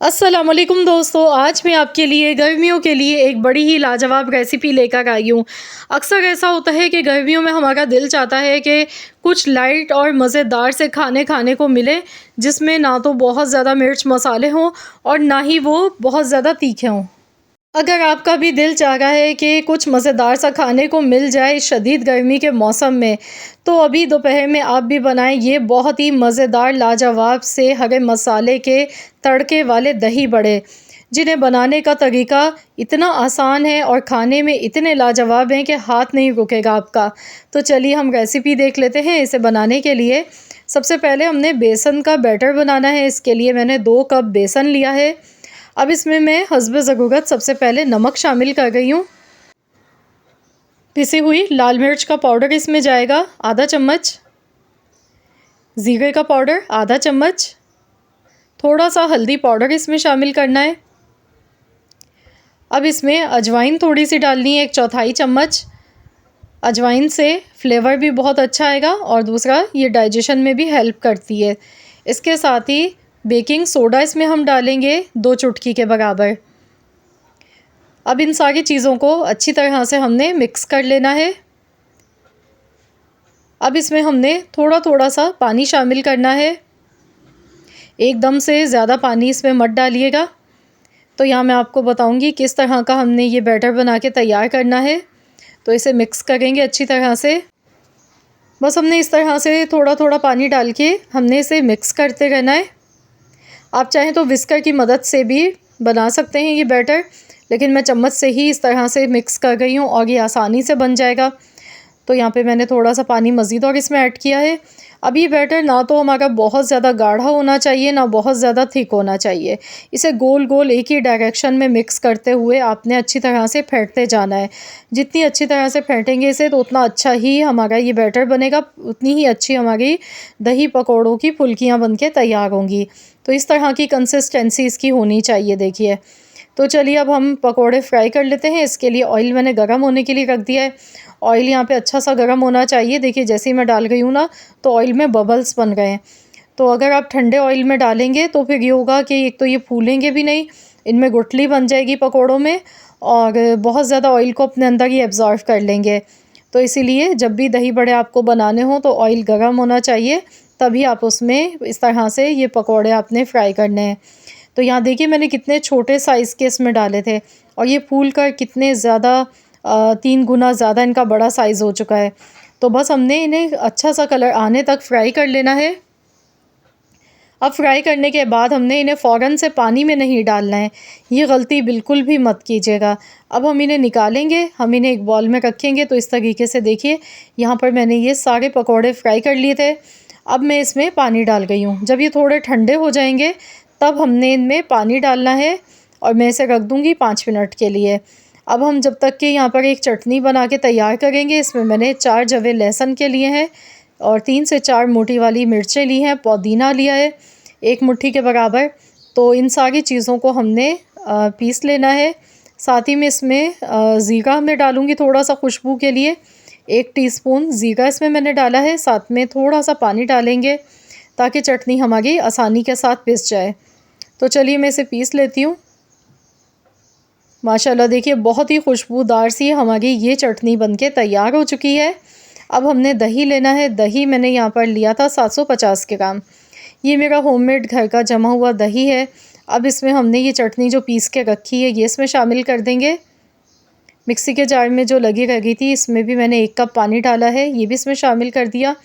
अस्सलाम वालेकुम दोस्तों, आज मैं आपके लिए गर्मियों के लिए एक बड़ी ही लाजवाब रेसिपी लेकर आई हूँ। अक्सर ऐसा होता है कि गर्मियों में हमारा दिल चाहता है कि कुछ लाइट और मज़ेदार से खाने खाने को मिले, जिसमें ना तो बहुत ज़्यादा मिर्च मसाले हों और ना ही वो बहुत ज़्यादा तीखे हों। अगर आपका भी दिल चाह रहा है कि कुछ मज़ेदार सा खाने को मिल जाए इस शदीद गर्मी के मौसम में, तो अभी दोपहर में आप भी बनाएं ये बहुत ही मज़ेदार लाजवाब से हरे मसाले के तड़के वाले दही बड़े, जिन्हें बनाने का तरीका इतना आसान है और खाने में इतने लाजवाब हैं कि हाथ नहीं रुकेगा आपका। तो चलिए हम रेसिपी देख लेते हैं। इसे बनाने के लिए सबसे पहले हमने बेसन का बैटर बनाना है। इसके लिए मैंने 2 कप बेसन लिया है। अब इसमें मैं हस्ब ज़रूरत सबसे पहले नमक शामिल कर रही हूँ। पिसी हुई लाल मिर्च का पाउडर इसमें जाएगा आधा चम्मच, ज़ीरे का पाउडर आधा चम्मच, थोड़ा सा हल्दी पाउडर इसमें शामिल करना है। अब इसमें अजवाइन थोड़ी सी डालनी है, 1/4 चम्मच। अजवाइन से फ्लेवर भी बहुत अच्छा आएगा और दूसरा ये डाइजेशन में भी हेल्प करती है। इसके साथ ही बेकिंग सोडा इसमें हम डालेंगे 2 चुटकी के बराबर। अब इन सारी चीज़ों को अच्छी तरह से हमने मिक्स कर लेना है। अब इसमें हमने थोड़ा थोड़ा सा पानी शामिल करना है, एकदम से ज़्यादा पानी इसमें मत डालिएगा। तो यहाँ मैं आपको बताऊंगी किस तरह का हमने ये बैटर बना के तैयार करना है। तो इसे मिक्स करेंगे अच्छी तरह से। बस हमने इस तरह से थोड़ा थोड़ा पानी डाल के हमने इसे मिक्स करते रहना है। आप चाहें तो विस्कर की मदद से भी बना सकते हैं ये बैटर, लेकिन मैं चम्मच से ही इस तरह से मिक्स कर गई हूँ और ये आसानी से बन जाएगा। तो यहाँ पे मैंने थोड़ा सा पानी मज़ीद और इसमें ऐड किया है। अब ये बैटर ना तो हमारा बहुत ज़्यादा गाढ़ा होना चाहिए, ना बहुत ज़्यादा थिक होना चाहिए। इसे गोल गोल एक ही डायरेक्शन में मिक्स करते हुए आपने अच्छी तरह से फेंटते जाना है। जितनी अच्छी तरह से फेंटेंगे इसे तो उतना अच्छा ही हमारा ये बैटर बनेगा, उतनी ही अच्छी हमारी दही पकौड़ों की फुल्कियाँ बन के तैयार होंगी। तो इस तरह की कंसिस्टेंसी इसकी होनी चाहिए, देखिए। तो चलिए अब हम पकोड़े फ्राई कर लेते हैं। इसके लिए ऑयल मैंने गर्म होने के लिए रख दिया है। ऑयल यहाँ पे अच्छा सा गर्म होना चाहिए। देखिए जैसे ही मैं डाल गई हूँ ना, तो ऑयल में बबल्स बन गए हैं। तो अगर आप ठंडे ऑयल में डालेंगे तो फिर ये होगा कि एक तो ये फूलेंगे भी नहीं, इनमें गुठली बन जाएगी पकोड़ों में, और बहुत ज़्यादा ऑयल को अपने अंदर ही एब्जॉर्व कर लेंगे। तो इसीलिए जब भी दही बड़े आपको बनाने हों तो ऑयल गर्म होना चाहिए, तभी आप उसमें इस तरह से ये पकोड़े आपने फ्राई करने हैं। तो यहाँ देखिए मैंने कितने छोटे साइज़ के इसमें डाले थे और ये फूल कर कितने ज़्यादा 3 गुना ज़्यादा इनका बड़ा साइज़ हो चुका है। तो बस हमने इन्हें अच्छा सा कलर आने तक फ्राई कर लेना है। अब फ्राई करने के बाद हमने इन्हें फ़ौरन से पानी में नहीं डालना है, ये गलती बिल्कुल भी मत कीजिएगा। अब हम इन्हें निकालेंगे, हम इन्हें एक बॉल में रखेंगे। तो इस तरीके से देखिए यहाँ पर मैंने ये सारे पकौड़े फ्राई कर लिए थे। अब मैं इसमें पानी डाल गई हूँ। जब ये थोड़े ठंडे हो जाएंगे तब हमने इनमें पानी डालना है और मैं इसे रख दूँगी 5 मिनट के लिए। अब हम जब तक कि यहाँ पर एक चटनी बना के तैयार करेंगे। इसमें मैंने 4 जवे लहसुन के लिए हैं और 3 से 4 मोटी वाली मिर्चें ली हैं, पुदीना लिया है 1 मुट्ठी के बराबर। तो इन सारी चीज़ों को हमने पीस लेना है। साथ ही में इसमें ज़ीरा मैं डालूँगी थोड़ा सा खुशबू के लिए, 1 टीस्पून ज़ीरा इसमें मैंने डाला है। साथ में थोड़ा सा पानी डालेंगे ताकि चटनी हमारी आसानी के साथ पिस जाए। तो चलिए मैं इसे पीस लेती हूँ। माशाल्लाह देखिए बहुत ही खुशबूदार सी हमारी ये चटनी बनके तैयार हो चुकी है। अब हमने दही लेना है। दही मैंने यहाँ पर लिया था 750 ग्राम। ये मेरा होममेड घर का जमा हुआ दही है। अब इसमें हमने ये चटनी जो पीस के रखी है ये इसमें शामिल कर देंगे। मिक्सी के जार में जो लगी रह गई थी इसमें भी मैंने 1 कप पानी डाला है, ये भी इसमें शामिल कर दिया।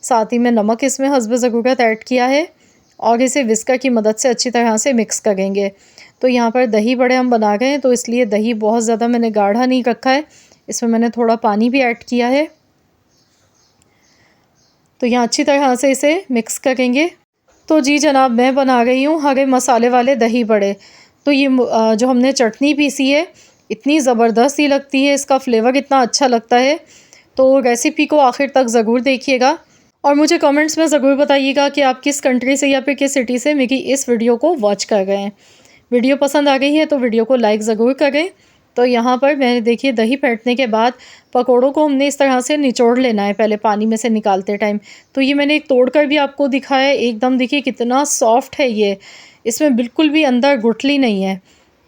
साथ ही में नमक इसमें हस्ब ज़रूरत ऐड किया है और इसे विस्कर की मदद से अच्छी तरह से मिक्स करेंगे। तो यहाँ पर दही बड़े हम बना गए हैं, तो इसलिए दही बहुत ज़्यादा मैंने गाढ़ा नहीं रखा है, इसमें मैंने थोड़ा पानी भी ऐड किया है। तो यहाँ अच्छी तरह से इसे मिक्स करेंगे। तो जी जनाब, मैं बना रही हूँ हरे मसाले वाले दही बड़े। तो ये जो हमने चटनी पीसी है इतनी ज़बरदस्त ही लगती है, इसका फ्लेवर इतना अच्छा लगता है। तो रेसिपी को आखिर तक ज़रूर देखिएगा और मुझे कमेंट्स में ज़रूर बताइएगा कि आप किस कंट्री से या फिर किस सिटी से मेरी इस वीडियो को वॉच कर रहे हैं। वीडियो पसंद आ गई है तो वीडियो को लाइक ज़रूर करें। तो यहाँ पर मैंने देखिए दही फेंटने के बाद पकोड़ों को हमने इस तरह से निचोड़ लेना है पहले पानी में से निकालते टाइम। तो ये मैंने एक तोड़ कर भी आपको दिखाया है, एकदम देखिए कितना सॉफ्ट है ये, इसमें बिल्कुल भी अंदर गुठली नहीं है।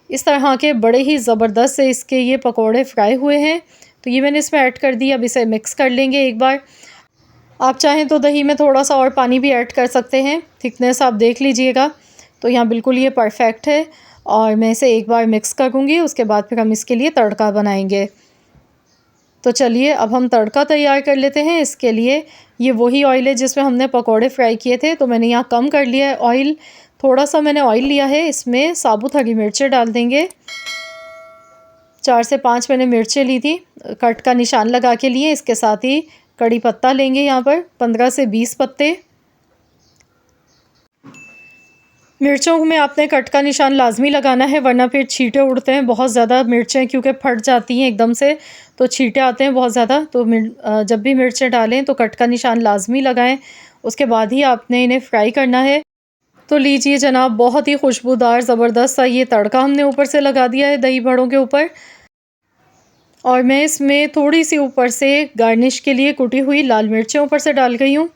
इस तरह के बड़े ही ज़बरदस्त से इसके ये पकोड़े फ्राई हुए हैं। तो ये मैंने इसमें ऐड कर दिया। अब इसे मिक्स कर लेंगे एक बार। आप चाहें तो दही में थोड़ा सा और पानी भी ऐड कर सकते हैं, थिकनेस आप देख लीजिएगा। तो यहाँ बिल्कुल ये परफेक्ट है और मैं इसे एक बार मिक्स करूँगी, उसके बाद फिर हम इसके लिए तड़का बनाएंगे। तो चलिए अब हम तड़का तैयार कर लेते हैं। इसके लिए ये वही ऑयल है जिसमें हमने पकोड़े फ्राई किए थे, तो मैंने यहाँ कम कर लिया है ऑयल। थोड़ा सा मैंने ऑयल लिया है, इसमें साबुत हरी मिर्चें डाल देंगे। 4 से 5 मैंने मिर्चें ली थी, कट का निशान लगा के लिए। इसके साथ ही कड़ी पत्ता लेंगे यहाँ पर 15 से 20 पत्ते। मिर्चों में आपने कट का निशान लाजमी लगाना है, वरना फिर छींटे उड़ते हैं बहुत ज़्यादा। मिर्चें क्योंकि फट जाती हैं एकदम से, तो छींटे आते हैं बहुत ज़्यादा। तो जब भी मिर्चें डालें तो कट का निशान लाजमी लगाएं, उसके बाद ही आपने इन्हें फ्राई करना है। तो लीजिए जनाब, बहुत ही खुशबूदार ज़बरदस्त सा ये तड़का हमने ऊपर से लगा दिया है दही बड़ों के ऊपर। और मैं इसमें थोड़ी सी ऊपर से गार्निश के लिए कुटी हुई लाल मिर्चें ऊपर से डाल गई हूँ।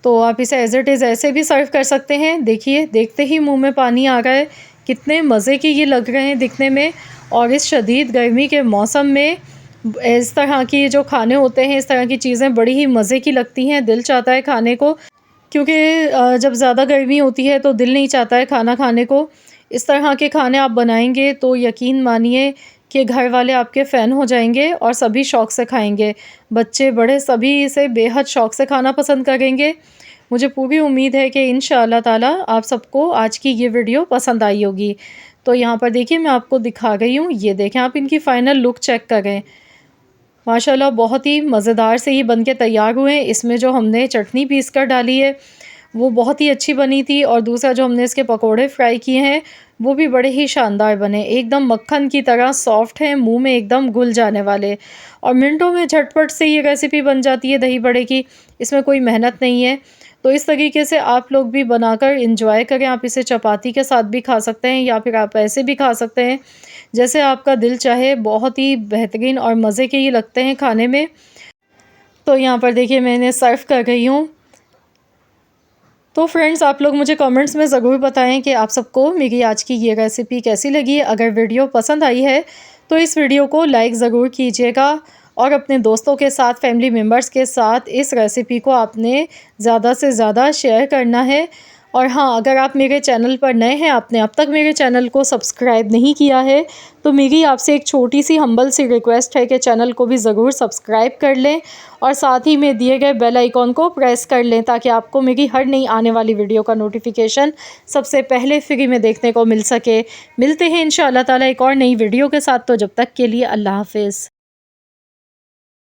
तो आप इसे एज़ इट इज़ ऐसे भी सर्व कर सकते हैं। देखिए, देखते ही मुंह में पानी आ रहा है, कितने मज़े की ये लग रहे हैं दिखने में। और इस शदीद गर्मी के मौसम में इस तरह की जो खाने होते हैं, इस तरह की चीज़ें बड़ी ही मज़े की लगती हैं, दिल चाहता है खाने को। क्योंकि जब ज़्यादा गर्मी होती है तो दिल नहीं चाहता है खाना खाने को। इस तरह के खाने आप बनाएंगे तो यकीन मानिए कि घर वाले आपके फ़ैन हो जाएंगे और सभी शौक़ से खाएंगे। बच्चे बड़े सभी इसे बेहद शौक़ से खाना पसंद करेंगे। मुझे पूरी उम्मीद है कि इंशाअल्लाह ताला आप सबको आज की ये वीडियो पसंद आई होगी। तो यहाँ पर देखिए मैं आपको दिखा गई हूँ, ये देखें आप इनकी फ़ाइनल लुक चेक करें। माशाल्लाह बहुत ही मज़ेदार से ये बन के तैयार हुए हैं। इसमें जो हमने चटनी पीस कर डाली है वो बहुत ही अच्छी बनी थी, और दूसरा जो हमने इसके पकोड़े फ्राई किए हैं वो भी बड़े ही शानदार बने, एकदम मक्खन की तरह सॉफ्ट हैं, मुंह में एकदम घुल जाने वाले। और मिनटों में झटपट से ये रेसिपी बन जाती है दही बड़े की, इसमें कोई मेहनत नहीं है। तो इस तरीके से आप लोग भी बनाकर इंजॉय करें। आप इसे चपाती के साथ भी खा सकते हैं या फिर आप ऐसे भी खा सकते हैं, जैसे आपका दिल चाहे। बहुत ही बेहतरीन और मज़े के ये लगते हैं खाने में। तो यहाँ पर देखिए मैं इन्हें सर्व कर रही हूँ। तो फ्रेंड्स, आप लोग मुझे कमेंट्स में ज़रूर बताएं कि आप सबको मेरी आज की ये रेसिपी कैसी लगी। अगर वीडियो पसंद आई है तो इस वीडियो को लाइक ज़रूर कीजिएगा, और अपने दोस्तों के साथ, फैमिली मेम्बर्स के साथ इस रेसिपी को आपने ज़्यादा से ज़्यादा शेयर करना है। और हाँ, अगर आप मेरे चैनल पर नए हैं, आपने अब तक मेरे चैनल को सब्सक्राइब नहीं किया है, तो मेरी आपसे एक छोटी सी हम्बल सी रिक्वेस्ट है कि चैनल को भी ज़रूर सब्सक्राइब कर लें, और साथ ही में दिए गए बेल आइकॉन को प्रेस कर लें, ताकि आपको मेरी हर नई आने वाली वीडियो का नोटिफिकेशन सबसे पहले फ्री में देखने को मिल सके। मिलते हैं इंशाअल्लाह ताला एक और नई वीडियो के साथ। तो जब तक के लिए अल्लाह हाफ़िज़।